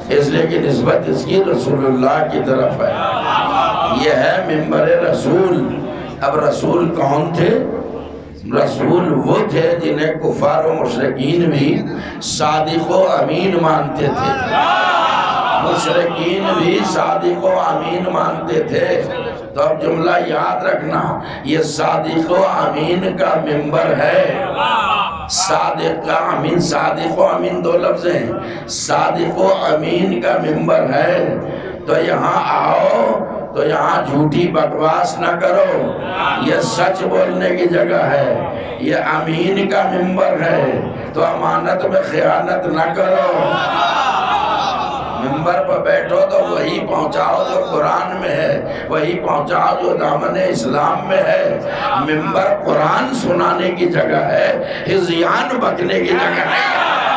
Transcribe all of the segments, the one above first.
اس لیے کہ نسبت اس کی رسول اللہ کی طرف ہے، یہ ہے ممبر رسول۔ اب رسول کون تھے؟ رسول وہ تھے جنہیں کفار و مشرکین بھی صادق و امین مانتے تھے، مشرکین بھی صادق و امین مانتے تھے۔ تو اب جملہ یاد رکھنا، یہ صادق و امین کا ممبر ہے۔ صادق کا امین، صادق و امین دو لفظ ہیں، صادق و امین کا ممبر ہے۔ تو یہاں آؤ تو یہاں جھوٹی بکواس نہ کرو، یہ سچ بولنے کی جگہ ہے، یہ امین کا ممبر ہے، تو امانت میں خیانت نہ کرو۔ ممبر پر بیٹھو تو وہی پہنچاؤ جو قرآن میں ہے، وہی پہنچاؤ جو دامن اسلام میں ہے۔ ممبر قرآن سنانے کی جگہ ہے، ہذیان بکنے کی جگہ نہیں ہے۔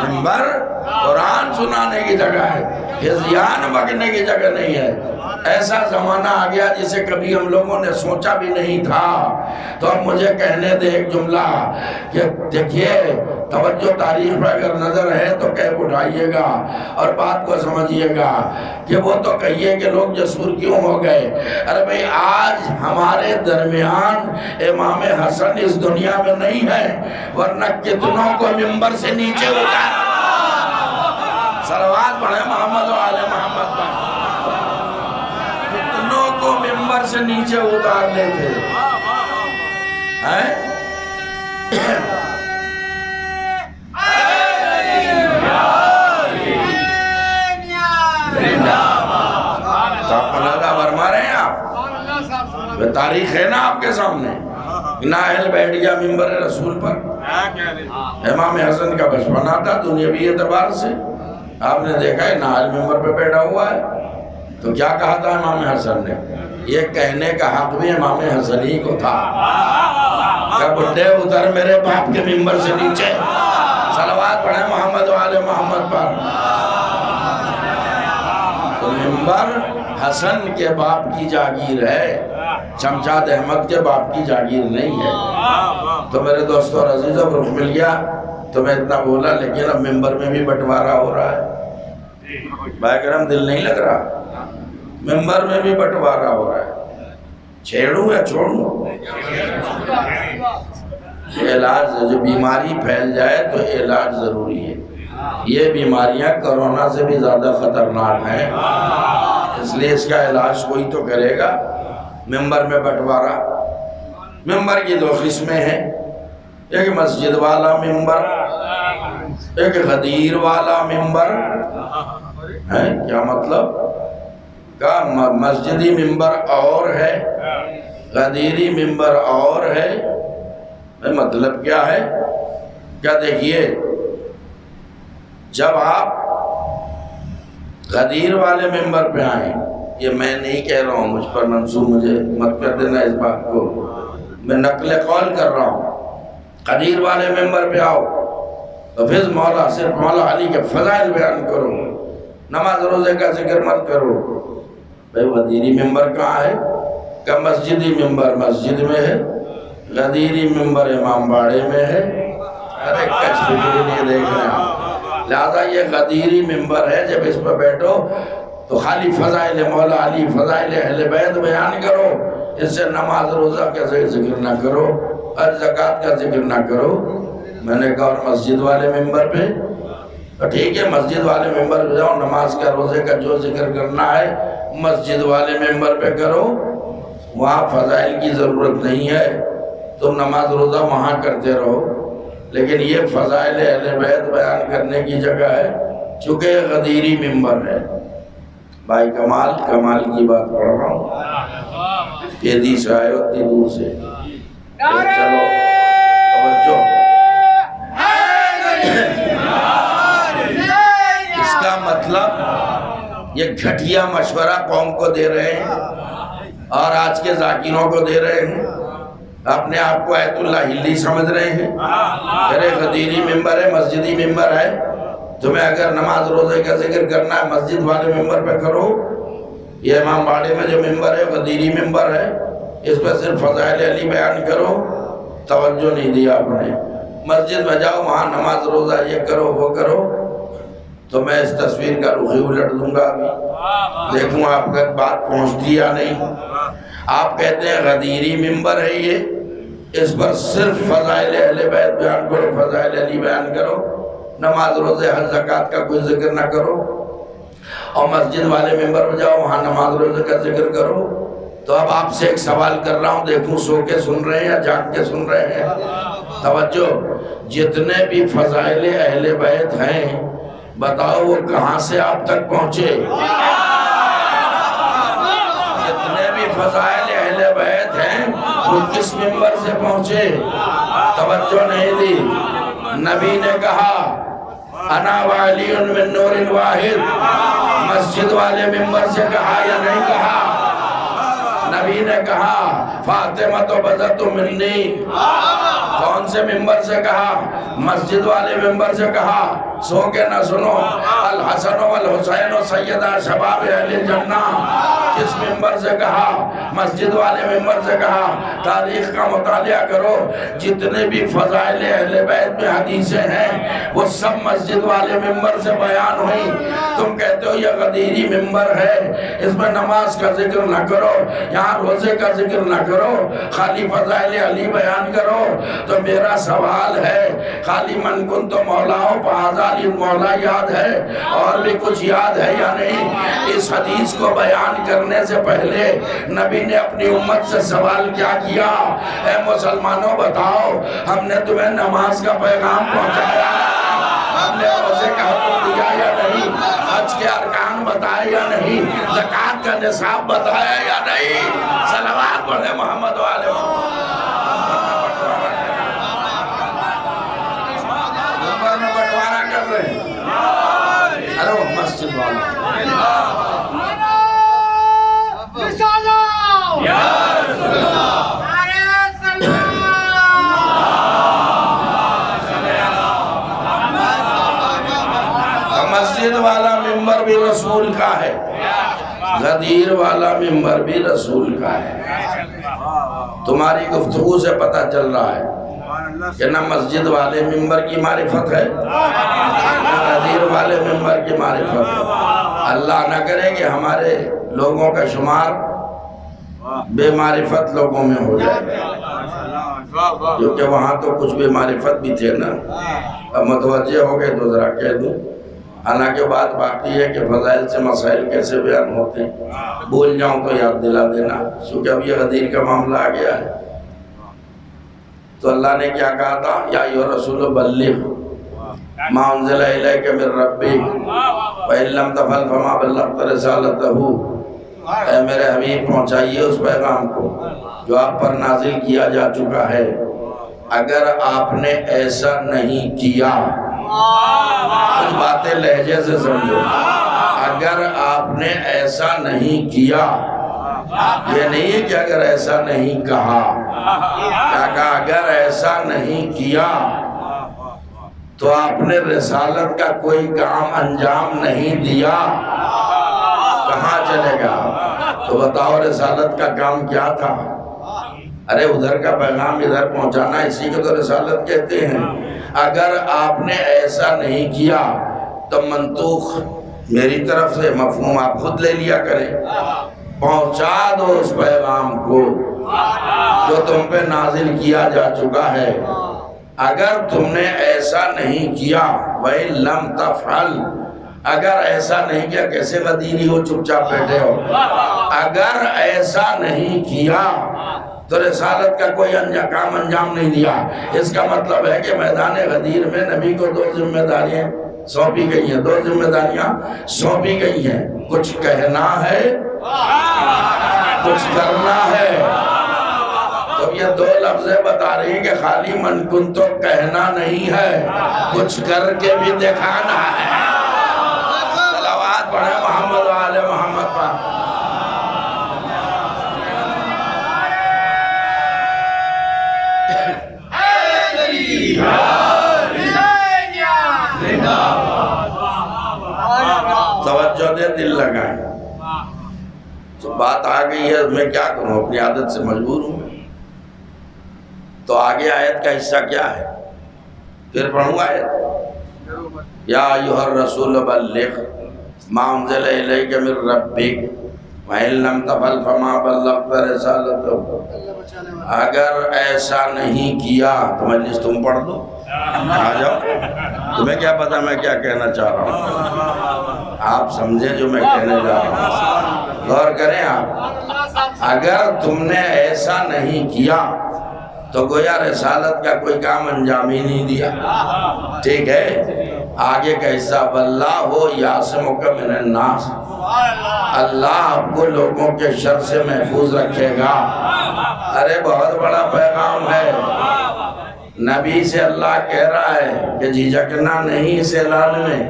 ممبر قرآن سنانے کی جگہ ہے، ہذیان بکنے کی جگہ نہیں ہے۔ ایسا زمانہ آ گیا جسے کبھی ہم لوگوں نے سوچا بھی نہیں تھا۔ تو اب مجھے کہنے دے ایک جملہ کہ دیکھیے، توجہ تاریخ پر اگر نظر ہے تو کیف اٹھائیے گا اور بات کو سمجھیے گا کہ وہ تو کہیے کہ لوگ جسور کیوں ہو گئے۔ ارے بھئی آج ہمارے درمیان امام حسن اس دنیا میں نہیں ہے، ورنہ کتنوں کو ممبر سے نیچے اتار۔ صلوات پڑھیں محمد و آل محمد پر۔ کتنوں کو ممبر سے نیچے اتار لیتے ہیں۔ تو آپ ملادہ برما رہے ہیں آپ، تاریخ ہے نا آپ کے سامنے۔ نااہل بیٹھ گیا ممبر رسول پر، امام حسن کا بچپنا تھا دنیاوی اعتبار سے، آپ نے دیکھا ہے نااہل ممبر پہ بیٹھا ہوا ہے۔ تو کیا کہا تھا امام حسن نے؟ یہ کہنے کا حق بھی امام حسن ہی کو تھا کہ بڈھے اتر میرے باپ کے ممبر سے نیچے۔ صلوات پڑھیں محمد و آل محمد پر۔ تو ممبر حسن کے باپ کی جاگیر ہے، شمشاد احمد کے باپ کی جاگیر نہیں ہے۔ تو میرے دوستو اور عزیزوں، اب رخ مل گیا تو میں اتنا بولا، لیکن اب ممبر میں بھی بٹوارہ ہو رہا ہے۔ بھائی کرم دل نہیں لگ رہا؟ ممبر میں بھی بٹوارہ ہو رہا ہے، چھیڑوں یا چھوڑوں؟ علاج، جو بیماری پھیل جائے تو علاج ضروری ہے۔ یہ بیماریاں کرونا سے بھی زیادہ خطرناک ہیں، اس لیے اس کا علاج کوئی تو کرے گا۔ ممبر میں بٹوارہ، ممبر کی دو قسمیں ہیں، ایک مسجد والا ممبر، ایک غدیر والا ممبر ہے۔ کیا مطلب؟ کہ مسجدی ممبر اور ہے، غدیری ممبر اور ہے۔ مطلب کیا ہے؟ کیا دیکھیے، جب آپ غدیر والے ممبر پہ آئیں، یہ میں نہیں کہہ رہا ہوں، مجھ پر منسوب مجھے مت کر دینا اس بات کو، میں نقل قول کر رہا ہوں۔ غدیر والے ممبر پہ آؤ تو پھر صرف مولا علی کے فضائل بیان کرو، نماز روزے کا ذکر مت کرو۔ بھئی غدیری ممبر کہاں ہے؟ کہ مسجدی ممبر مسجد میں ہے، غدیری ممبر امام باڑے میں ہے۔ ارے کچھ فکر نہیں دیکھ رہے ہیں۔ لہذا یہ غدیری ممبر ہے، جب اس پر بیٹھو تو خالی فضائل مولا علی، فضائل اہل بیت بیان کرو، اس سے نماز روزہ کا ذکر نہ کرو، حج زکوٰۃ کا ذکر نہ کرو۔ میں نے کہا اور مسجد والے ممبر پہ؟ تو ٹھیک ہے، مسجد والے ممبر پہ جاؤ، نماز کا روزے کا جو ذکر کرنا ہے مسجد والے ممبر پہ کرو، وہاں فضائل کی ضرورت نہیں ہے، تم نماز روزہ وہاں کرتے رہو۔ لیکن یہ فضائل اہل بیت بیان کرنے کی جگہ ہے، چونکہ یہ غدیری ممبر ہے۔ بھائی کمال کی بات پڑھ رہا ہوں، تیزی سے آئے اتنی دور سے، چلو توجہ۔ اس کا مطلب یہ گھٹیا مشورہ قوم کو دے رہے ہیں اور آج کے ذاکروں کو دے رہے ہیں، اپنے آپ کو آیت اللہ ہلی سمجھ رہے ہیں۔ میرے غدیری ممبر ہے، مسجدی ممبر ہے، تمہیں اگر نماز روزے کا ذکر کرنا ہے مسجد والے ممبر پہ کرو۔ یہ امام باڑے میں جو ممبر ہے غدیری ممبر ہے، اس پہ صرف فضائل علی بیان کرو۔ توجہ نہیں دیا آپ نے۔ مسجد میں جاؤ وہاں نماز روزہ یہ کرو وہ کرو، تو میں اس تصویر کا رخ ہی الٹ دوں گا ابھی، دیکھوں آپ کا بات پہنچتی یا نہیں۔ آپ کہتے ہیں غدیری ممبر ہے یہ، اس پر صرف فضائل اہل بیت بیان کرو، فضائل علی بیان کرو، نماز روزے حج زکوٰۃ کا کوئی ذکر نہ کرو، اور مسجد والے ممبر پہ جاؤ وہاں نماز روزے کا ذکر کرو۔ تو اب آپ سے ایک سوال کر رہا ہوں، دیکھوں سو کے سن رہے ہیں یا جاگ کے سن رہے ہیں؟ توجہ، جتنے بھی فضائل اہل بیت ہیں بتاؤ وہ کہاں سے آپ تک پہنچے؟ جتنے بھی فضائل اہل بیت ہیں وہ کس ممبر سے پہنچے؟ توجہ نہیں دی۔ نبی نے کہا انا وعلی من نور واحد، مسجد والے ممبر سے کہا یا نہیں کہا؟ نبی نے کہا فاطمہ تو بذت منی، کون سے ممبر سے کہا؟ مسجد والے ممبر سے کہا۔ سو کے نہ سنو، الحسن والحسین سیدہ شباب اہل الجنہ، کس ممبر سے کہا؟ مسجد والے ممبر سے کہا۔ تاریخ کا مطالعہ کرو، جتنے بھی فضائل اہل بیت میں حدیثیں ہیں وہ سب مسجد والے ممبر سے بیان ہوئی۔ تم کہتے ہو یہ غدیری ممبر ہے، اس میں نماز کا ذکر نہ کرو، یہاں روزے کا ذکر نہ کرو، خالی فضائل علی بیان کرو۔ تو میرا سوال ہے، خالی من کن تو مولاؤ فہذا علی مولا یاد ہے، اور بھی کچھ یاد ہے یا نہیں؟ اس حدیث کو بیان کرنے سے پہلے نبی نے اپنی امت سے سوال کیا کیا؟ اے مسلمانوں بتاؤ، ہم نے تمہیں نماز کا پیغام پہنچایا، ہم نے روزے کا حکم دیا یا نہیں؟ حج کے ارکان بتائے یا نہیں؟ زکوٰۃ کا نصاب بتایا یا نہیں؟ صلوات پڑھے محمد والے محمد۔ نمبر میں بٹوارا کر رہے ہیں، ارے مسجد والا مسجد والا ممبر بھی رسول کا ہے، غدیر والا ممبر بھی رسول کا ہے۔ تمہاری گفتگو سے پتہ چل رہا ہے کہ نہ مسجد والے ممبر کی معرفت ہے نہ غدیر والے ممبر کی معرفت ہے۔ اللہ نہ کرے کہ ہمارے لوگوں کا شمار بے معرفت لوگوں میں ہو جائے، کیونکہ وہاں تو کچھ بے معرفت بھی تھے نا۔ اب متوجہ ہو گئے تو ذرا کہہ دوں، حالانکہ بات باقی ہے کہ فضائل سے مسائل کیسے بیان ہوتے ہیں، بھول جاؤں تو یاد دلا دینا، کیونکہ اب یہ غدیر کا معاملہ آ گیا ہے۔ تو اللہ نے کیا کہا تھا؟ یا ایھا الرسول بلغ ما انزل الیک من ربک وان لم تفعل فما بلغت رسالتہ، اے میرے حبیب پہنچائیے اس پیغام کو جو آپ پر نازل کیا جا چکا ہے، اگر آپ نے ایسا نہیں کیا، کچھ باتیں لہجے سے سمجھو، اگر آپ نے ایسا نہیں کیا، یہ نہیں ہے کہ اگر ایسا نہیں کہا، کیا کہا؟ اگر ایسا نہیں کیا تو آپ نے رسالت کا کوئی کام انجام نہیں دیا، کہاں چلے گا؟ تو بتاؤ رسالت کا کام کیا تھا؟ ارے ادھر کا پیغام ادھر پہنچانا، اسی کو تو رسالت کہتے ہیں۔ اگر آپ نے ایسا نہیں کیا تو منطوق میری طرف سے، مفہوم آپ خود لے لیا کریں، پہنچا دو اس پیغام کو جو تم پہ نازل کیا جا چکا ہے۔ اگر تم نے ایسا نہیں کیا، وَإِن لَمْ تَفْعَلْ، اگر ایسا نہیں کیا، کیسے غدیری ہو چپ چاپ بیٹھے ہو؟ اگر ایسا نہیں کیا تو رسالت کا کوئی کام انجام نہیں دیا۔ اس کا مطلب ہے کہ میدان غدیر میں نبی کو دو ذمہ داریاں سونپی گئی ہیں، دو ذمہ داریاں سونپی گئی ہیں، کچھ کہنا ہے، کچھ کرنا ہے۔ تو یہ دو لفظیں بتا رہی ہیں کہ خالی من کن تو کہنا نہیں ہے، کچھ کر کے بھی دکھانا ہے۔ صلوات پڑھے محمد وآل محمد پر۔ توجہ دے، دل لگائیں۔ تو بات آ گئی ہے، میں کیا کروں، اپنی عادت سے مجبور ہوں۔ تو آگے آیت کا حصہ کیا ہے؟ پھر پڑھوں آیت یا ایھا الرسول بلغ ما انزل الیک من ربک وَإِن لَمْ تَفْعَلْ فَمَا بَلَّغْتَ رِسَالَتَهُ۔ اگر ایسا نہیں کیا تو مجلس تم پڑھ دو، آ جاؤ، تمہیں کیا پتا میں کیا کہنا چاہ رہا ہوں، آپ سمجھیں جو میں کہنے جا رہا ہوں، غور کریں آپ۔ اگر تم نے ایسا نہیں کیا تو گویا رسالت کا کوئی کام انجام ہی نہیں دیا، ٹھیک ہے۔ آگے کا حصہ وَاللَّهُ يَعْصِمُكَ مِنَ النَّاسِ، اللہ آپ کو لوگوں کے شر سے محفوظ رکھے گا۔ ارے بہت بڑا پیغام ہے، نبی سے اللہ کہہ رہا ہے کہ جھجکنا نہیں اس اعلان میں،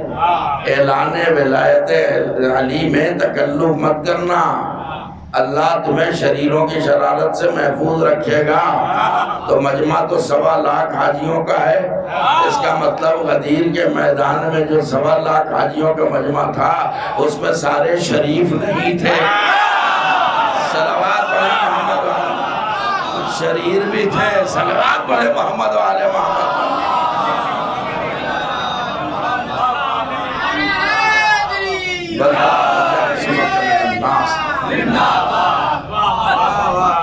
اعلان ولایت علی میں تکلف مت کرنا، اللہ تمہیں شریروں کی شرارت سے محفوظ رکھے گا۔ تو مجمع تو 1.25 لاکھ حاجیوں کا ہے، اس کا مطلب غدیر کے میدان میں جو 1.25 لاکھ حاجیوں کا مجمع تھا اس میں سارے شریف نہیں تھے، صلوات پڑھے محمد والے، شریر بھی تھے، صلوات پڑھے محمد والے محمد۔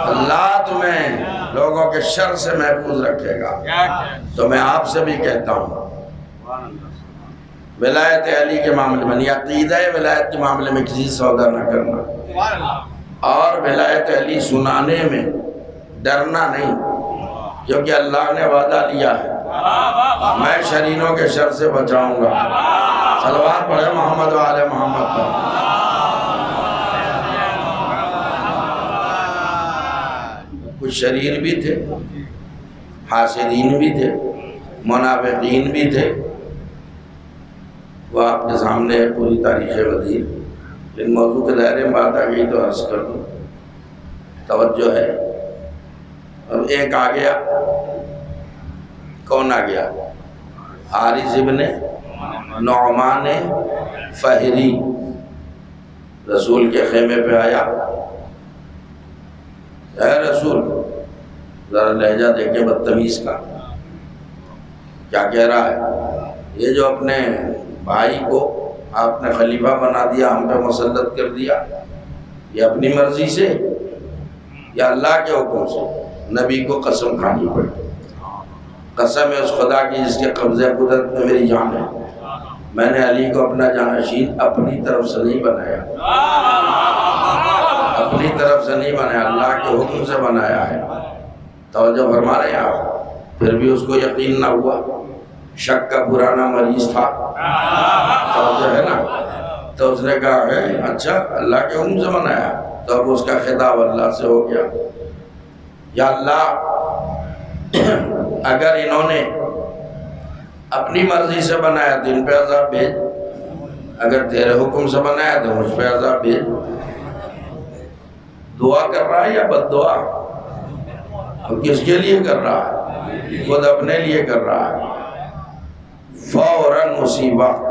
اللہ تمہیں لوگوں کے شر سے محفوظ رکھے گا۔ تو میں آپ سے بھی کہتا ہوں ولایت علی کے معاملے میں، عقیدہ ولایت کے معاملے میں کسی سودا نہ کرنا، اور ولایت علی سنانے میں ڈرنا نہیں، کیونکہ اللہ نے وعدہ لیا ہے میں شرینوں کے شر سے بچاؤں گا۔ صلوات پڑھے محمد وآل محمد پر۔ کچھ شریر بھی تھے، حاسدین بھی تھے، منافقین بھی تھے، وہ آپ کے سامنے ہے پوری تاریخ غدیر، لیکن موضوع کے دائرے میں بات آ گئی تو عرض کر دوں، توجہ ہے۔ اب ایک آ گیا، کون آ گیا؟ حارث ابن نعمان فہری، رسول کے خیمے پہ آیا، اے رسول، ذرا لہجہ دیکھیں بدتمیز کا، کیا کہہ رہا ہے؟ یہ جو اپنے بھائی کو آپ نے خلیفہ بنا دیا، ہم پہ مسلط کر دیا، یہ اپنی مرضی سے یا اللہ کے حکم سے؟ نبی کو قسم کھانی پڑی، قسم ہے اس خدا کی جس کے قبضہ قدرت میں میری جان ہے، میں نے علی کو اپنا جانشین اپنی طرف سے نہیں بنایا، اپنی طرف سے نہیں بنایا، اللہ کے حکم سے بنایا ہے۔ توجہ فرما رہے ہیں آپ؟ پھر بھی اس کو یقین نہ ہوا، شک کا پرانا مریض تھا، توجہ ہے نا، تو اس نے کہا ہے اچھا اللہ کے حکم سے بنایا، تو اب اس کا خطاب اللہ سے ہو گیا، یا اللہ اگر انہوں نے اپنی مرضی سے بنایا تو ان پہ عذاب بھیج، اگر تیرے حکم سے بنایا تو مجھ پہ عذاب بھیج۔ دعا کر رہا ہے یا بد دعا؟ اور کس کے لیے کر رہا ہے؟ خود اپنے لیے کر رہا ہے۔ فوراً اسی وقت،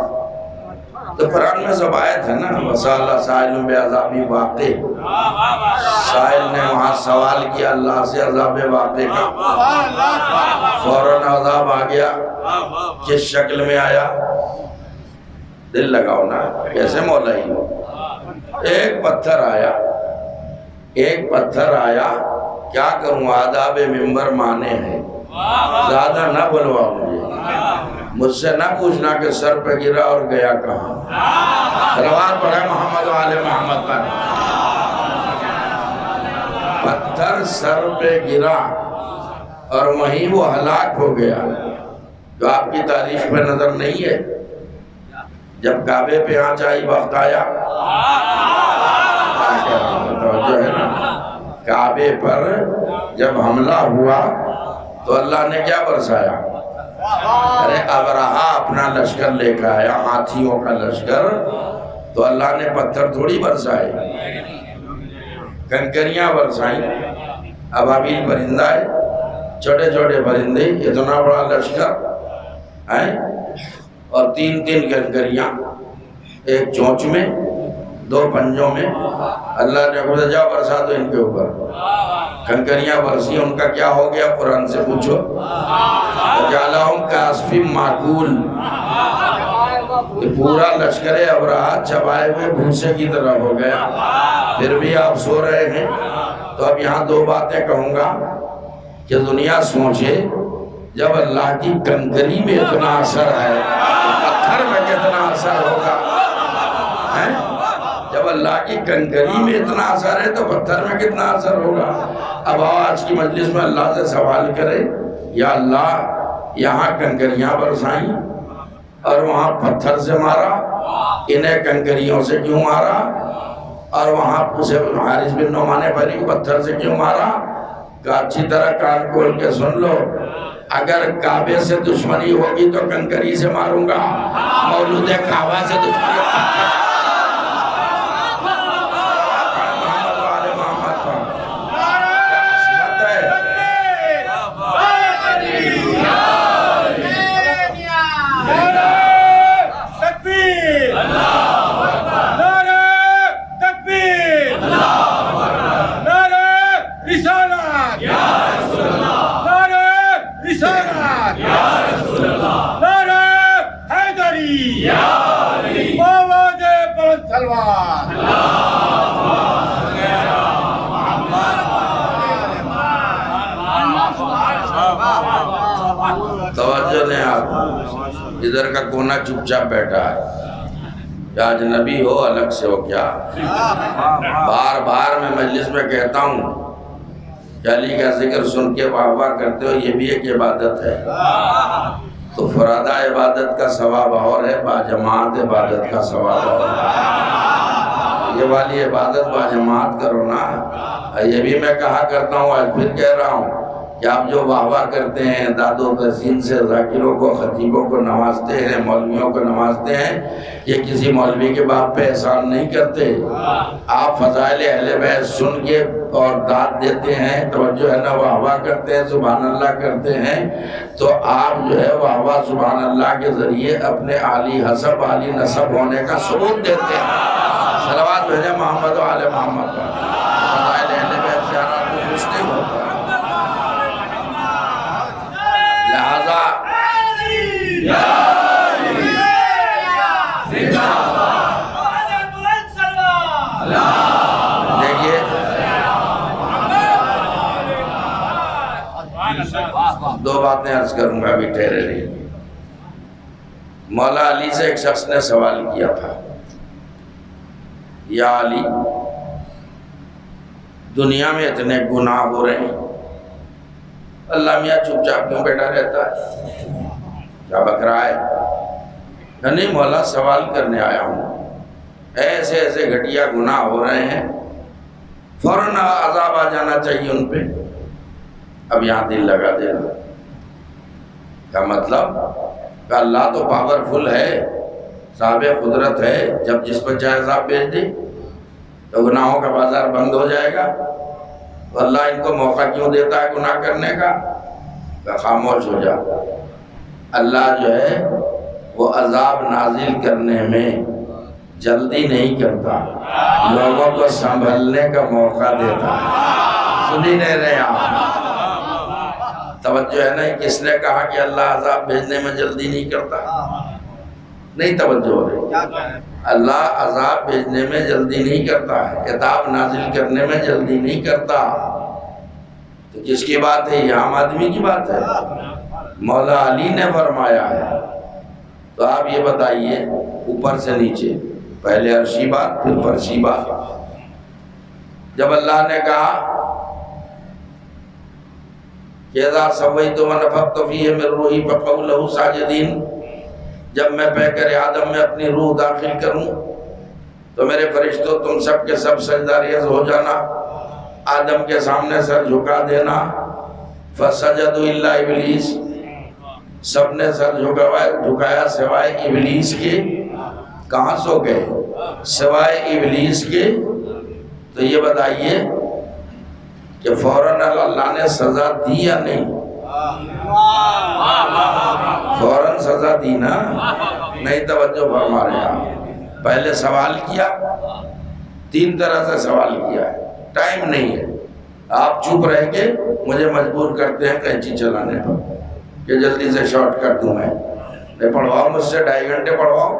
تو قرآن میں سب آیت ہے نا، وَسَأَلَ سَائِلٌ بِعَذَابٍ وَاقِعٍ، سائل نے وہاں سوال کیا اللہ سے عذاب واقع کا، فوراً عذاب آ گیا۔ کس شکل میں آیا؟ دل لگاؤ نا، کیسے مولا ہی ہو؟ ایک پتھر آیا، ایک پتھر آیا، کیا کروں آداب ممبر مانے ہیں، زیادہ نہ بلوا مجھ سے نہ پوچھنا کہ سر پہ گرا اور گیا کہاں۔ صلوات پڑھے محمد وآل محمد پر۔ پتھر سر پہ گرا اور وہیں وہ ہلاک ہو گیا، جو آپ کی تاریخ پہ نظر نہیں ہے۔ جب کعبے پہ آنچ آئی، وقت آیا، توجہ ہے نا، کعبے پر جب حملہ ہوا تو اللہ نے کیا برسایا؟ ارے ابرہا اپنا لشکر لے کے آیا، ہاتھیوں کا لشکر، تو اللہ نے پتھر تھوڑی برسائے، کنکریاں برسائیں، ابابیل پرندہ ہے، چھوٹے چھوٹے پرندے، اتنا بڑا لشکر ہے، اور 3 کنکریاں، ایک چونچ میں دو پنجوں میں اللہ نے کہا جاؤ برسا دو ان کے اوپر، کنکریاں برسی، ان کا کیا ہو گیا قرآن سے پوچھو، جعلہم کعصف معکول، کہ پورا لشکر ابرہہ چبائے ہوئے بھوسے کی طرح ہو گیا، پھر بھی آپ سو رہے ہیں۔ تو اب یہاں دو باتیں کہوں گا کہ دنیا سوچے جب اللہ کی کنکری میں اتنا اثر ہے تو پتھر میں کتنا اثر ہوگا، جب اللہ کی کنکری میں اتنا اثر ہے تو پتھر میں کتنا اثر ہوگا۔ اب آج کی مجلس میں اللہ سے سوال کرے، یا اللہ یہاں کنکریاں برسائیں اور وہاں پتھر سے مارا، انہیں کنکریوں سے کیوں مارا، اور وہاں اسے حارث بن نعمان فہری کو پتھر سے کیوں مارا؟ کہ اچھی طرح کان کھول کے سن لو، اگر کعبے سے دشمنی ہوگی تو کنکری سے ماروں گا، مولود کعبہ سے دشمنی توجہ دیں آپ، ادھر کا کونا چپ چاپ بیٹھا ہے، یا اجنبی ہو الگ سے ہو کیا، بار بار میں مجلس میں کہتا ہوں کہ علی کا ذکر سن کے واہ واہ کرتے ہو، یہ بھی ایک عبادت ہے، تو فرادہ عبادت کا ثواب اور ہے، باجماعت عبادت کا ثواب اور ہے، یہ والی عبادت باجماعت کرو نا۔ یہ بھی میں کہا کرتا ہوں، آج پھر کہہ رہا ہوں کہ آپ جو واہ واہ کرتے ہیں، داد و تحسین سے ذاکروں کو، خطیبوں کو نوازتے ہیں، مولویوں کو نوازتے ہیں، یہ کسی مولوی کے باپ پہ احسان نہیں کرتے۔ آپ فضائل اہل بیت سن کے اور داد دیتے ہیں، توجہ ہے نا، واہ واہ کرتے ہیں، سبحان اللہ کرتے ہیں، تو آپ جو ہے واہ واہ سبحان اللہ کے ذریعے اپنے عالی حسب عالی نسب ہونے کا ثبوت دیتے ہیں۔ صلوات بھیجیں محمد و آل محمد پر، فضائل اہل بیت سے ہر کو خوش نہیں ہوتا، لہذا دیکھیے دو باتیں عرض کروں گا، ابھی ٹھہرے رہی۔ مولا علی سے ایک شخص نے سوال کیا تھا، یا علی دنیا میں اتنے گناہ ہو رہے ہیں، اللہ میاں چپ چاپ کیوں بیٹھا رہتا ہے، کیا بک رہا ہے؟ نہیں مولا سوال کرنے آیا ہوں، ایسے ایسے گھٹیا گناہ ہو رہے ہیں، فوراً عذاب آ جانا چاہیے ان پہ، اب یہاں دل لگا دینا۔ کیا مطلب؟ کہ اللہ تو پاورفل ہے، صاحب قدرت ہے، جب جس پر چاہے عذاب بھیج دے تو گناہوں کا بازار بند ہو جائے گا، تو اللہ ان کو موقع کیوں دیتا ہے گناہ کرنے کا؟ کہ خاموش ہو جا، اللہ جو ہے وہ عذاب نازل کرنے میں جلدی نہیں کرتا، لوگوں کو سنبھلنے کا موقع دیتا ہے۔ سنی نہیں رہے آپ؟ توجہ ہے نہیں؟ کس نے کہا کہ اللہ عذاب بھیجنے میں جلدی نہیں کرتا؟ نہیں توجہ ہو رہی؟ اللہ عذاب بھیجنے میں جلدی نہیں کرتا ہے، عذاب نازل کرنے میں جلدی نہیں کرتا، تو کس کی بات ہے؟ یہ عام آدمی کی بات ہے، مولا علی نے فرمایا ہے۔ تو آپ یہ بتائیے اوپر سے نیچے، پہلے عرشی بات پھر فرشی بات، جب اللہ نے کہا کہ اذا سویت ونفخت فیہ من روحی فقعوا لہ ساجدین، جب میں پیکر آدم میں اپنی روح داخل کروں تو میرے فرشتوں تم سب کے سب سجدہ ریز ہو جانا، آدم کے سامنے سر جھکا دینا۔ فسجدوا الا ابلیس، سب نے سر جھکایا سوائے ابلیس کے۔ کہاں سو گئے؟ سوائے ابلیس کے۔ تو یہ بتائیے کہ فوراً اللہ نے سزا دی یا نہیں؟ فوراً سزا دی نا؟ نہیں توجہ فرما رہے آپ؟ پہلے سوال کیا 3 طرح سے سوال کیا ہے، ٹائم نہیں ہے، آپ چپ رہ کے مجھے مجبور کرتے ہیں قینچی چلانے پر کہ جلدی سے شارٹ کر دوں میں پڑھواؤ مجھ سے 2.5 گھنٹے پڑھواؤ،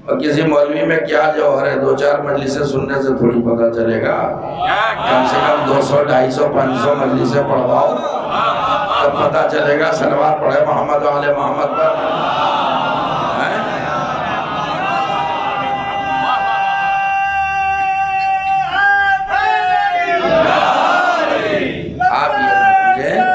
اور کسی مولوی میں کیا جوہر ہے، 2-4 مجلسیں سننے سے تھوڑی پتہ چلے گا، کم سے کم 200 250 500 مجلسیں پڑھواؤ تب پتہ چلے گا۔ صلوات پڑھے محمد و آل محمد پر۔ آپ یہ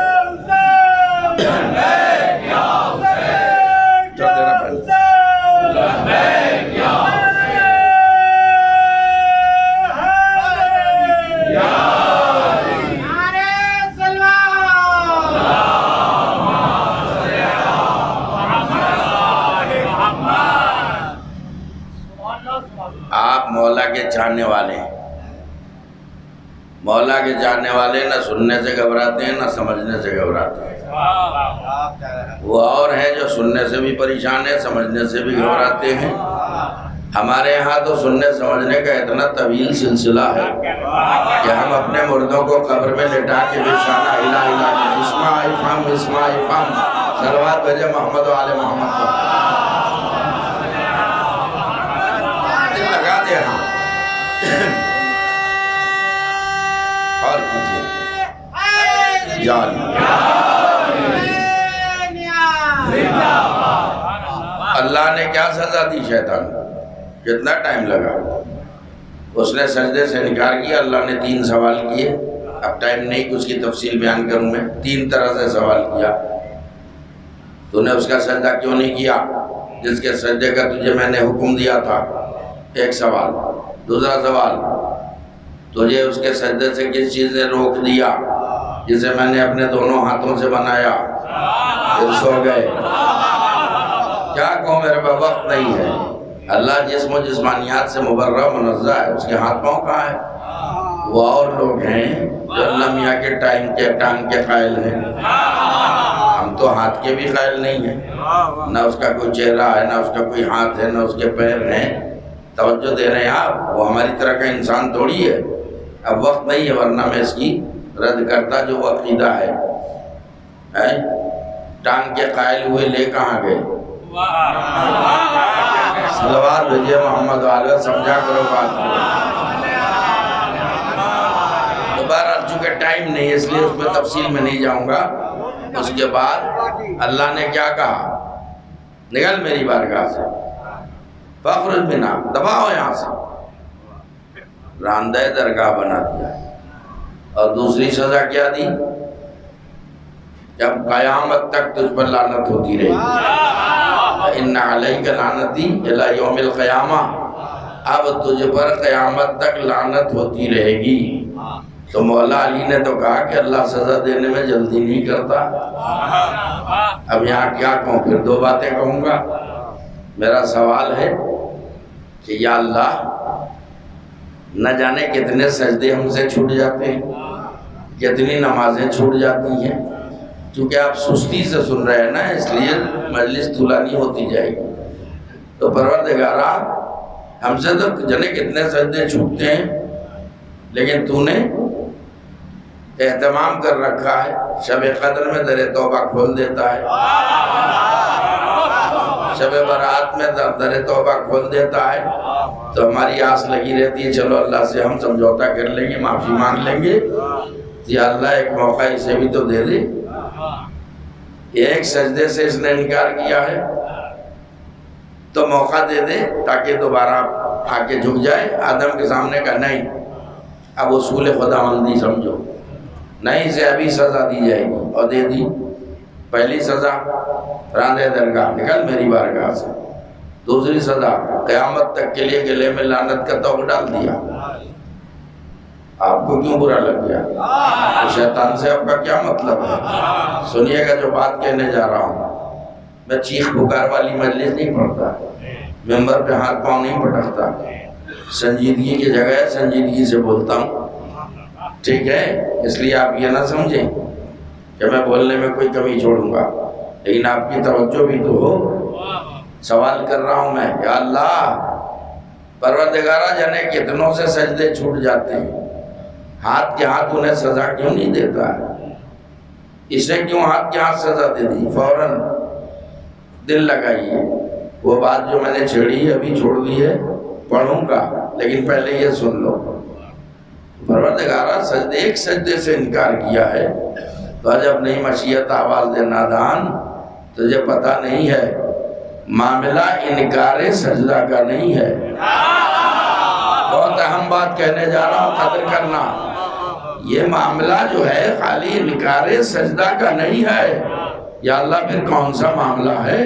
آپ مولا کے چاہنے والے ہیں، مولا کے چاہنے والے نہ سننے سے گھبراتے ہیں نہ سمجھنے سے گھبراتے ہیں، وہ اور ہیں جو سننے سے بھی پریشان ہیں سمجھنے سے بھی گھبراتے ہیں۔ ہمارے ہاں تو سننے سمجھنے کا اتنا طویل سلسلہ ہے کہ ہم اپنے مردوں کو قبر میں لٹا کے بھی شانہ ہلا ہلا کے اسماء افام صلوات بھیجے محمد و آل محمد پر لگا دے ہم اور کیجئے جان۔ اللہ نے کیا سزا دی شیطان کو؟ کتنا ٹائم لگا؟ اس نے سجدے سے انکار کیا، اللہ نے 3 سوال کیے، اب ٹائم نہیں کہ اس کی تفصیل بیان کروں میں، 3 طرح سے سوال کیا۔ تو نے اس کا سجدہ کیوں نہیں کیا جس کے سجدے کا تجھے میں نے حکم دیا تھا؟ ایک سوال۔ دوسرا سوال، تجھے اس کے سجدے سے کس چیز نے روک دیا جسے میں نے اپنے دونوں ہاتھوں سے بنایا؟ پھر سو گئے۔ کیا کہوں، میرے پاس وقت نہیں ہے۔ اللہ جسم و جسمانیات سے مبرہ منزہ ہے، اس کے ہاتھ پاؤں کہاں ہے؟ وہ اور لوگ ہیں جو اللہ میاں کے ٹانگ کے قائل ہیں، ہم تو ہاتھ کے بھی قائل نہیں ہیں، نہ اس کا کوئی چہرہ ہے نہ اس کا کوئی ہاتھ ہے نہ اس کے پیر ہیں۔ توجہ دے رہے ہیں آپ، وہ ہماری طرح کا انسان تھوڑی ہے۔ اب وقت نہیں ہے ورنہ میں اس کی رد کرتا جو وہ عقیدہ ہے۔ ٹانگ کے قائل ہوئے لے کہاں گئے؟ صلوات بھیجئے محمد والے، سمجھا کرو بات کو۔ دوبارہ چونکہ ٹائم نہیں ہے اس لیے اس میں تفصیل میں نہیں جاؤں گا۔ اس کے بعد اللہ نے کیا کہا؟ نکل میری بارگاہ سے، فخرج بنا، دباؤ یہاں سے۔ راندہ درگاہ بنا دیا۔ اور دوسری سزا کیا دی؟ جب قیامت تک تجھ پر لعنت ہوتی رہے گی، ان علیک لعنتی الی یوم القیامہ، اب تجھ پر قیامت تک لعنت ہوتی رہے گی۔ تو مولا علی نے تو کہا کہ اللہ سزا دینے میں جلدی نہیں کرتا۔ اب یہاں کیا کہوں، پھر 2 باتیں کہوں گا۔ میرا سوال ہے کہ یا اللہ، نہ جانے کتنے سجدے ہم سے چھوٹ جاتے ہیں، کتنی نمازیں چھوٹ جاتی ہیں، کیونکہ آپ سستی سے سن رہے ہیں نا، اس لیے مجلس طولانی ہوتی جائے گی۔ تو پروردگارا، ہم سے تو جانے کتنے سجدے چھوٹتے ہیں، لیکن تو نے اہتمام کر رکھا ہے، شب قدر میں در توبہ کھول دیتا ہے، شب برات میں در توبہ کھول دیتا ہے۔ تو ہماری آس لگی رہتی ہے چلو اللہ سے ہم سمجھوتا کر لیں گے، معافی مانگ لیں گے، یا اللہ ایک موقع اسے بھی تو دے دے۔ ایک سجدے سے اس نے انکار کیا ہے تو موقع دے دے تاکہ دوبارہ آ کے جھک جائے۔ آدم کے سامنے کہا نہیں، اب اصول خداوندی سمجھو، نہیں سے ابھی سزا دی جائے گی، اور دے دی۔ پہلی سزا راندہ درگاہ، نکل میری بارگاہ سے۔ دوسری سزا قیامت تک کے لیے گلے میں لعنت کا توق ڈال دیا۔ آپ کو کیوں برا لگ گیا؟ شیطان سے آپ کا کیا مطلب ہے؟ سنیے گا جو بات کہنے جا رہا ہوں۔ میں چیخ پکار والی مجلس نہیں پڑھتا، ممبر پہ ہاتھ پاؤں نہیں پٹکتا، سنجیدگی کی جگہ سنجیدگی سے بولتا ہوں، ٹھیک ہے؟ اس لیے آپ یہ نہ سمجھیں کہ میں بولنے میں کوئی کمی چھوڑوں گا، لیکن آپ کی توجہ بھی تو ہو۔ سوال کر رہا ہوں میں، یا اللہ پروردگارہ جانے کتنوں سے سجدے چھوٹ جاتے ہیں، ہاتھ کے ہاتھ انہیں سزا کیوں نہیں دیتا ہے؟ اسے کیوں ہاتھ کے ہاتھ سزا دے دی؟ فوراً دل لگائیے، وہ بات جو میں نے چھیڑی ہے ابھی چھوڑ دی ہے، پڑھوں گا، لیکن پہلے یہ سن لو۔ پروردگارہ سجدے ایک سجدے سے انکار کیا ہے تو عجب نہیں مشیت آواز دے نادان، تجھے پتہ نہیں ہے معاملہ انکار سجدہ کا نہیں ہے۔ بہت اہم بات کہنے جا رہا ہوں، قدر کرنا۔ یہ معاملہ جو ہے خالی انکار سجدہ کا نہیں ہے۔ یا اللہ پھر کون سا معاملہ ہے؟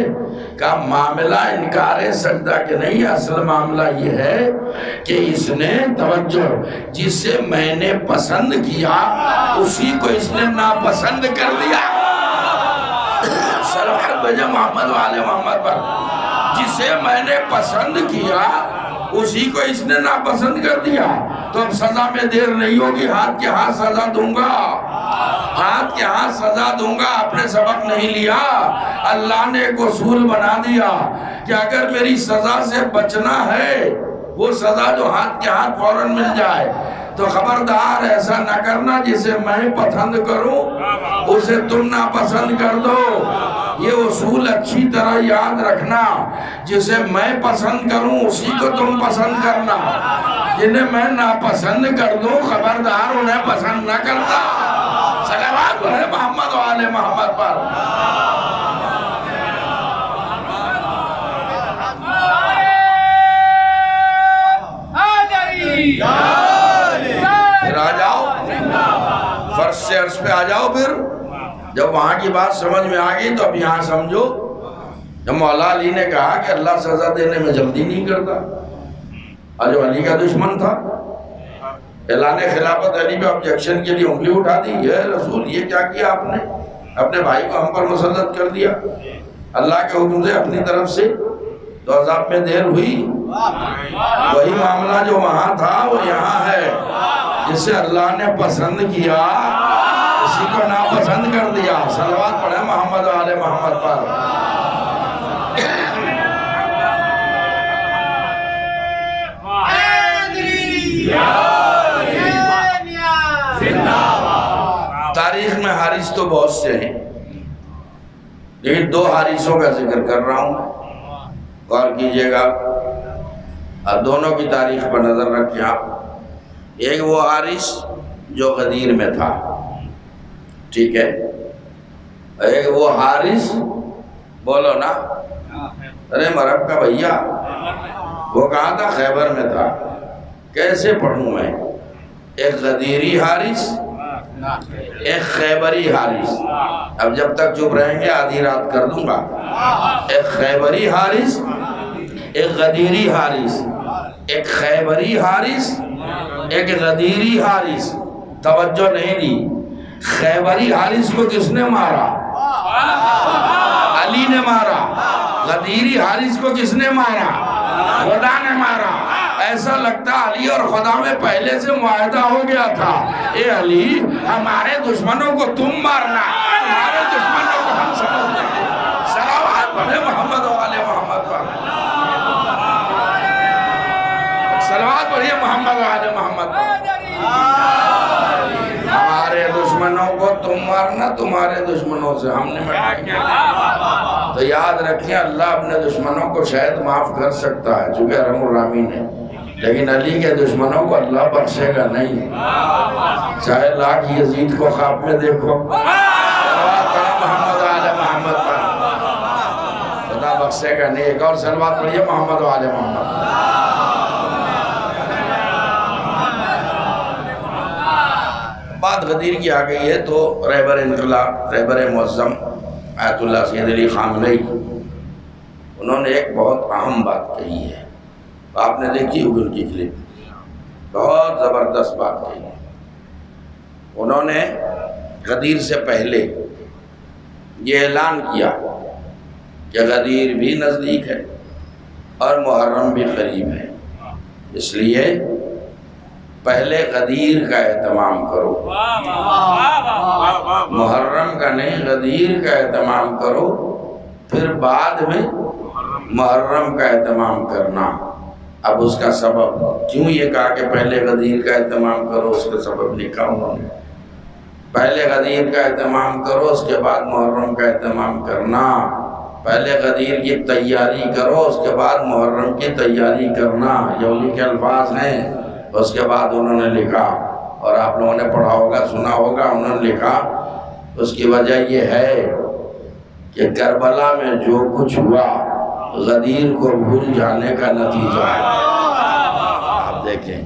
کہ معاملہ انکار سجدہ کے نہیں، اصل معاملہ یہ ہے کہ اس نے توجہ، جسے میں نے پسند کیا اسی کو اس نے ناپسند کر دیا۔ صلوات بھیجے محمد والے محمد پر۔ جسے میں نے پسند کیا اسی کو اس نے ناپسند کر دیا، تو اب سزا میں دیر نہیں ہوگی، ہاتھ کے ہاتھ سزا دوں گا، ہاتھ کے ہاتھ سزا دوں گا۔ آپ نے سبق نہیں لیا؟ اللہ نے ایک اصول بنا دیا کہ اگر میری سزا سے بچنا ہے، وہ سزا جو ہاتھ کے ہاتھ فوراً مل جائے، تو خبردار ایسا نہ کرنا جسے میں پسند کروں اسے تم ناپسند کر دو۔ یہ اصول اچھی طرح یاد رکھنا، جسے میں پسند کروں اسی کو تم پسند کرنا، جنہیں میں ناپسند کر دوں خبردار انہیں پسند نہ کرنا۔ صلوات پڑھیں محمد و آل محمد پر۔ پھر آ جاؤ، فرض سے عرض پہ آ جاؤ۔ پھر جب وہاں کی بات سمجھ میں آ گئی تو اب یہاں سمجھو، جب مولا علی نے کہا کہ اللہ سزا دینے میں جلدی نہیں کرتا، اور جو علی کا دشمن تھا، اعلان خلافت علی پہ آبجیکشن کے لیے انگلی اٹھا دی، یہ رسول یہ کیا کیا آپ نے؟ اپنے بھائی کو ہم پر مسلط کر دیا اللہ کے حکم سے اپنی طرف سے، تو عذاب میں دیر ہوئی۔ وہی معاملہ جو وہاں تھا وہ یہاں ہے، جسے اللہ نے پسند کیا اسی کو ناپسند کر دیا۔ صلوات پڑھیں محمد و آل محمد پر۔ تاریخ میں حارث تو بہت سے ہیں، لیکن دو حارثوں کا ذکر کر رہا ہوں، غور کیجئے گا، اور دونوں کی تاریخ پر نظر رکھیں آپ۔ ایک وہ حارث جو غدیر میں تھا، ٹھیک ہے، ایک وہ حارث، بولو نا، ارے مرب کا بھیا، وہ کہاں تھا؟ خیبر میں تھا۔ کیسے پڑھوں میں؟ ایک غدیری حارث، ایک خیبری حارث۔ اب جب تک چپ رہیں گے آدھی رات کر دوں گا۔ ایک خیبری حارث، ایک غدیری حارث، ایک خیبری حارث، ایک غدیری حارث۔ توجہ نہیں دی۔ خیبری حارث کو کس نے مارا؟ علی نے مارا۔ غدیری حارث کو کس نے مارا؟ خدا نے مارا۔ ایسا لگتا علی اور خدا میں پہلے سے معاہدہ ہو گیا تھا، اے علی ہمارے دشمنوں کو تم مارنا، تمہارے دشمنوں کو ہم سمجھنا۔ صلوات پڑھیں محمد و آل محمد پر۔ صلوات پڑھیے محمد و آل محمد پر۔ ہمارے دشمنوں کو تم مارنا، تمہارے دشمنوں سے ہم نمٹیں گے۔ تو یاد رکھیں اللہ اپنے دشمنوں کو شاید معاف کر سکتا ہے چونکہ ارحم الراحمین ہے، لیکن علی کے دشمنوں کو اللہ بخشے گا نہیں، چاہے لاکھ یزید کو خواب میں دیکھو۔ صلوات پڑھیں محمد و آل محمد پر، خدا بخشے گا نہیں۔ ایک اور صلوات پڑھیے محمد و آل محمد۔ بات غدیر کی آ گئی ہے تو رہبر انقلاب، رہبر معظم آیت اللہ سید علی خامنئی، انہوں نے ایک بہت اہم بات کہی ہے، آپ نے دیکھی ہوگی ان کی کلپ، بہت زبردست بات کہی ہے۔ انہوں نے غدیر سے پہلے یہ اعلان کیا کہ غدیر بھی نزدیک ہے اور محرم بھی قریب ہے، اس لیے پہلے غدیر کا اہتمام کرو، محرم کا نہیں غدیر کا اہتمام کرو، پھر بعد میں محرم کا اہتمام کرنا۔ اب اس کا سبب کیوں یہ کہا کہ پہلے غدیر کا اہتمام کرو، اس کا سبب لکھا انہوں نے، پہلے غدیر کا اہتمام کرو اس کے بعد محرم کا اہتمام کرنا، پہلے غدیر کی تیاری کرو اس کے بعد محرم کی تیاری کرنا، یہ انہی کے الفاظ ہیں۔ اس کے بعد انہوں نے لکھا، اور آپ لوگوں نے پڑھا ہوگا سنا ہوگا، انہوں نے لکھا اس کی وجہ یہ ہے کہ کربلا میں جو کچھ ہوا غدیر کو بھول جانے کا نتیجہ ہے۔ آپ دیکھیں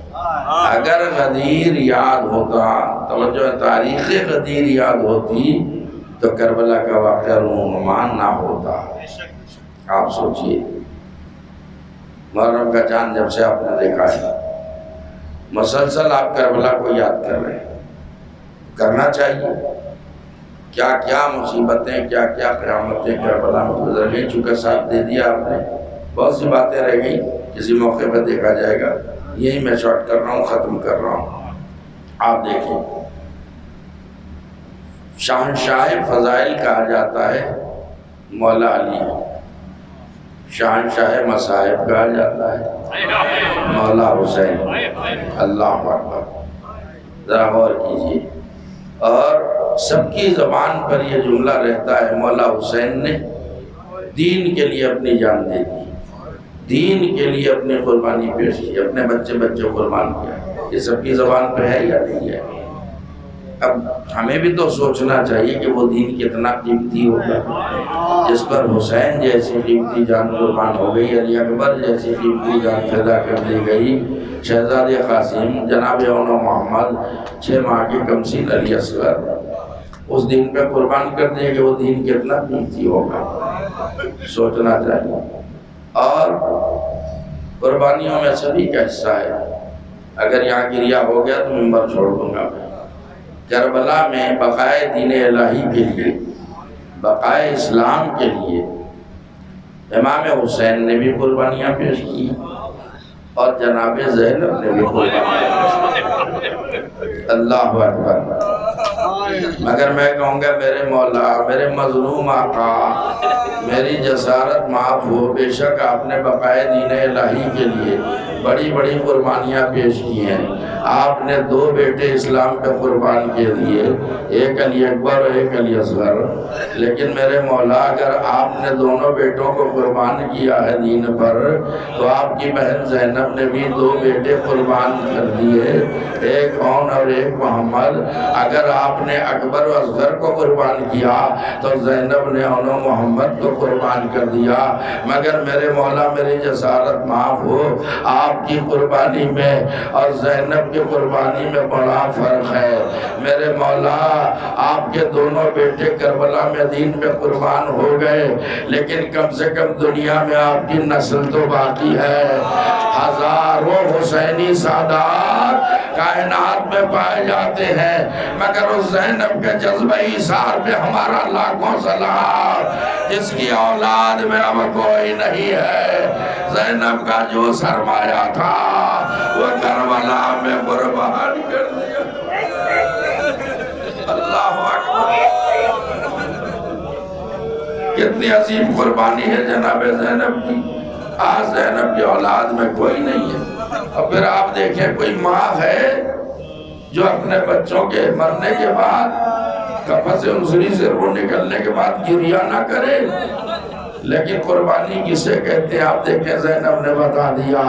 اگر غدیر یاد ہوتا، توجہ تاریخ غدیر یاد ہوتی تو کربلا کا واقعہ رونما نہ ہوتا۔ آپ سوچئے محرم کا چاند جب سے آپ نے دیکھا ہے مسلسل آپ کربلا کو یاد کر رہے ہیں، کرنا چاہیے۔ کیا کیا مصیبتیں، کیا کیا قیامتیں کربلا میں گزر گئی، چونکہ ساتھ دے دیا آپ نے، بہت سی باتیں رہ گئی، کسی موقع پہ دیکھا جائے گا، یہی میں شارٹ کر رہا ہوں، ختم کر رہا ہوں۔ آپ دیکھیں شہنشاہ فضائل کہا جاتا ہے مولا علی، شہنشاہ مصائب کہا جاتا ہے مولا حسین۔ اللہ اکبر، ذرا غور کیجئے، اور سب کی زبان پر یہ جملہ رہتا ہے مولا حسین نے دین کے لیے اپنی جان دے دی، دین کے لیے اپنی قربانی پیش کی، اپنے بچے کو قربان کیا۔ یہ سب کی زبان پہ ہے یا نہیں ہے؟ اب ہمیں بھی تو سوچنا چاہیے کہ وہ دین کتنا قیمتی ہوگا جس پر حسین جیسی قیمتی جان قربان ہو گئی، علی اکبر جیسی قیمتی جان فدا کر دی گئی، شہزادے قاسم جناب اون محمد 6 ماہ کی کمسین علی اصغر اس دین پہ قربان کر دیا کہ وہ دین کتنا قیمتی ہوگا، سوچنا چاہیے۔ اور قربانیوں میں سبھی کا حصہ ہے، اگر یہاں گریہ ہو گیا تو ممبر چھوڑ دوں گا میں۔ کربلا میں بقائے دین الہی کے لیے، بقائے اسلام کے لیے امام حسین نے بھی قربانیاں پیش کی اور جناب زینب نے بھی قربانیاں پیش کی۔ اللہ اکبر۔ مگر میں کہوں گا میرے مولا، میرے مظلوم آقا، میری جسارت معاف ہو، بے شک آپ نے بقائے دین الہی کے لیے بڑی بڑی قربانیاں پیش کی ہیں۔ آپ نے 2 بیٹے اسلام پہ قربان کے دیے، ایک علی اکبر اور ایک علی اصغر، لیکن میرے مولا اگر آپ نے دونوں بیٹوں کو قربان کیا ہے دین پر تو آپ کی بہن زینب نے بھی 2 بیٹے قربان کر دیے، ایک اون اور ایک محمد۔ اگر آپ نے اکبر و اصغر کو قربان کیا تو زینب نے اون و محمد کو قربان کر دیا۔ مگر میرے مولا میری جسارت معاف ہو، آپ کی قربانی میں اور زینب کی قربانی میں بڑا فرق ہے۔ میرے مولا آپ کے دونوں بیٹے کربلا میں دین میں قربان ہو گئے، لیکن کم سے کم دنیا میں آپ کی نسل تو باقی ہے۔ ہزاروں حسینی سادات کائنات میں پائے جاتے ہیں، مگر اس زینب کے جذبہ ایثار پہ ہمارا لاکھوں سلام، جس کی اولاد میں اب کوئی نہیں ہے۔ زینب کا جو سرمایہ تھا وہ کربلا میں قربان کر دیا۔ اللہ اکبر، کتنی عظیم قربانی ہے جناب زینب کی۔ آج زینب کی اولاد میں کوئی نہیں ہے، اور پھر آپ دیکھیں کوئی ماں ہے جو اپنے بچوں کے مرنے کے بعد کفن سے انسری سے روح نکلنے کے بعد گریہ نہ کرے، لیکن قربانی کسے کہتے ہیں آپ دیکھیں زینب نے بتا دیا۔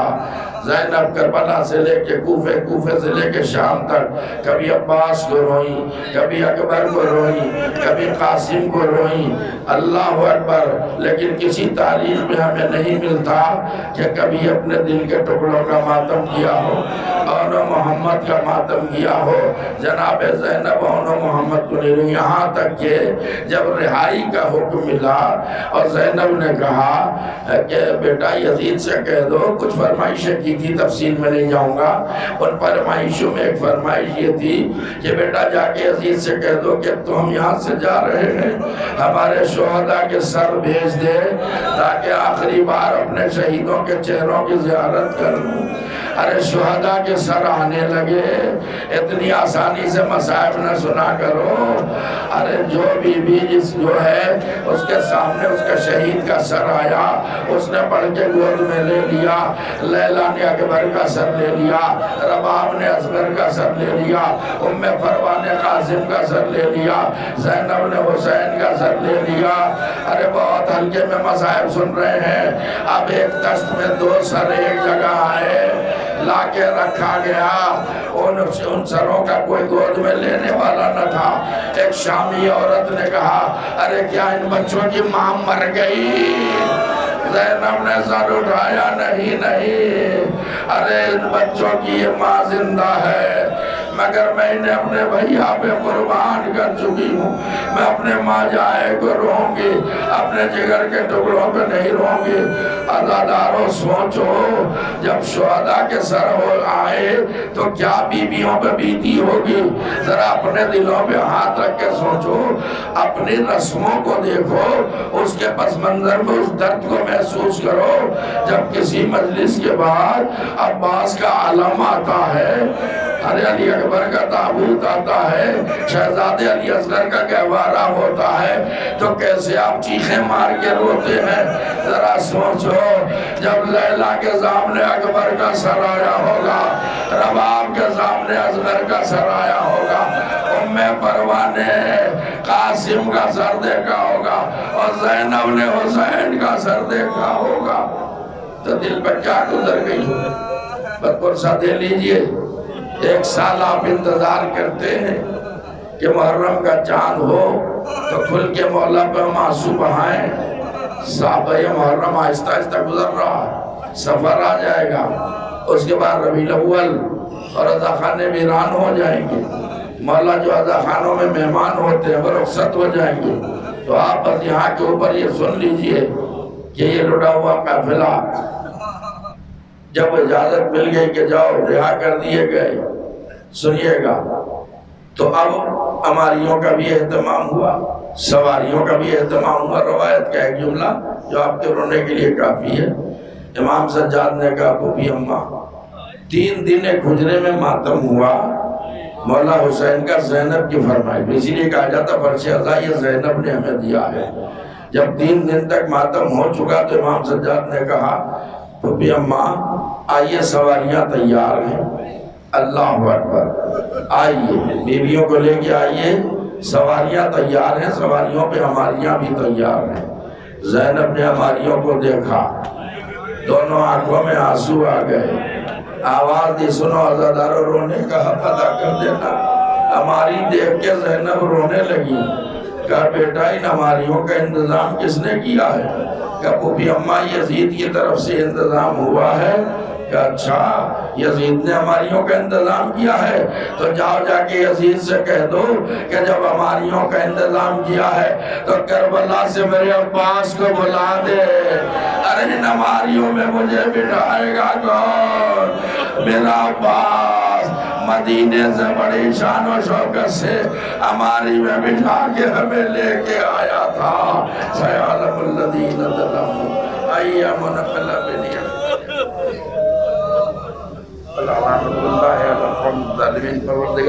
زینب کربلا سے لے کے کوفے، کوفے سے لے کے شام تک کبھی عباس کو روئیں، کبھی اکبر کو روئیں، کبھی قاسم کو روئیں۔ اللہ اکبر، لیکن کسی تاریخ میں ہمیں نہیں ملتا کہ کبھی اپنے دل کے ٹکڑوں کا ماتم کیا ہو، اون محمد کا ماتم کیا ہو۔ جناب زینب اون محمد کو نہیں روئی، یہاں تک کہ جب رہائی کا حکم ملا اور زینب نے کہا کہ بیٹا یزید سے کہہ دو، کچھ فرمائشیں کی تھی، تفصیل میں نہیں جاؤں گا، ان فرمائشوں میں ایک فرمائش یہ تھی کہ بیٹا جا کے یزید سے کہہ دو کہ تو ہم یہاں سے جا رہے ہیں، ہمارے شہداء کے سر بھیج دے تاکہ آخری بار اپنے شہیدوں کے چہروں کی زیارت کر لوں۔ ارے شہداء کے سر آنے لگے، اتنی آسانی سے مصائب نہ سنا کرو۔ ارے جو بی بی جس جو ہے اس کے سامنے اس کا شہید کا سر آیا، اس نے پڑھ کے گود میں لے لیا۔ لیلا نے نے اکبر کا سر لے لیا، رباب نے اصغر کا سر لے لیا، ام فروا نے قاسم کا سر لے لیا، زینب نے حسین کا سر لے لیا۔ ارے بہت ہلکے میں مصائب سن رہے ہیں۔ اب ایک تشت میں 2 سر ایک جگہ آئے، لا کے رکھا گیا، ان سروں کا کوئی گود میں لینے والا نہ تھا۔ ایک شامی عورت نے کہا ارے کیا ان بچوں کی ماں مر گئی؟ زینب نے سر اٹھایا نہیں، ارے ان بچوں کی یہ ماں زندہ ہے، مگر میں انہیں اپنے بھیا پہ قربان کر چکی ہوں، میں اپنے ماں جائے کو رہوں گی، اپنے جگر کے ٹکڑوں پہ نہیں رہوں گی۔ عزاداروں سوچو جب شہداء کے سر آئے تو کیا بیویوں پہ بیتی ہوگی؟ ذرا اپنے دلوں پہ ہاتھ رکھ کے سوچو، اپنی رسموں کو دیکھو، اس کے پس منظر میں اس درد کو محسوس کرو۔ جب کسی مجلس کے بعد عباس کا علم آتا ہے، ارے علی اکبر کا تابوت آتا ہے، شہزادے علی اصغر کا گہوارہ ہوتا ہے، تو کیسے آپ چیخیں مار کے روتے ہیں؟ ذرا سوچو جب لیلا کے سامنے اکبر کا سر آیا ہوگا، رباب کے سامنے اصغر کا سر آیا ہوگا، ام فروا نے قاسم کا سر دیکھا ہوگا اور زینب نے حسین کا سر دیکھا ہوگا، تو دل پہ کیا گزر گئی ہو؟ بدپرسہ دے لیجئے۔ 1 سال آپ انتظار کرتے ہیں کہ محرم کا چاند ہو تو کھل کے مولا پہ ہم آنسو بہائیں۔ صحابہ محرم آہستہ آہستہ گزر رہا، سفر آ جائے گا، اس کے بعد ربیع الاول اور عزا خانے ویران ہو جائیں گے، مولا جو عزا خانوں میں مہمان ہوتے ہیں وہ رخصت ہو جائیں گے۔ تو آپ بس یہاں کے اوپر یہ سن لیجئے کہ یہ لٹا ہوا قافلہ جب اجازت مل گئی کہ جاؤ رہا کر دیے گئے، سنیے گا، تو اب اماریوں کا بھی اہتمام ہوا، سواریوں کا بھی اہتمام ہوا۔ روایت کا ایک جملہ جو آپ کے رونے کے لیے کافی ہے، امام سجاد نے کہا پھوپھی اماں 3 دن ایک حجرے میں ماتم ہوا، مولا حسین کا زینب کی فرمائی، اسی لیے کہا جاتا فرش عزا یہ زینب نے ہمیں دیا ہے۔ جب 3 دن تک ماتم ہو چکا تو امام سجاد نے کہا پھوپھی اماں آئیے سواریاں تیار ہیں، اللہ اکبر، آئیے بیویوں کو لے کے آئیے، سواریاں تیار ہیں، سواریوں پہ ہماریاں بھی تیار ہیں۔ زینب نے ہماریوں کو دیکھا، دونوں آنکھوں میں آنسو آ گئے، آواز دی سنو عزادارو رونے کا حق ادا کر دینا۔ ہماری دیکھ کے زینب رونے لگی، کہا بیٹا ان ہماریوں کا انتظام کس نے کیا ہے؟ کہا پھوپھی اماں یزید کی طرف سے انتظام ہوا ہے۔ کہا اچھا یزید نے ہماریوں کا انتظام کیا ہے، تو جاؤ جا کے یزید سے کہہ دو کہ جب ہماریوں کا انتظام کیا ہے تو کربلا سے میرے عباس کو بلا دے۔ ارے ان ہماریوں میں مجھے بٹھائے گا کون؟ میرا عباس مدینے سے بڑی شان و شوکت سے ہماری میں بٹھا کے ہمیں لے کے آیا تھا۔ سیعلم الذین ظلموا ای منقلب العالمین۔ اللہ علیہ وسلم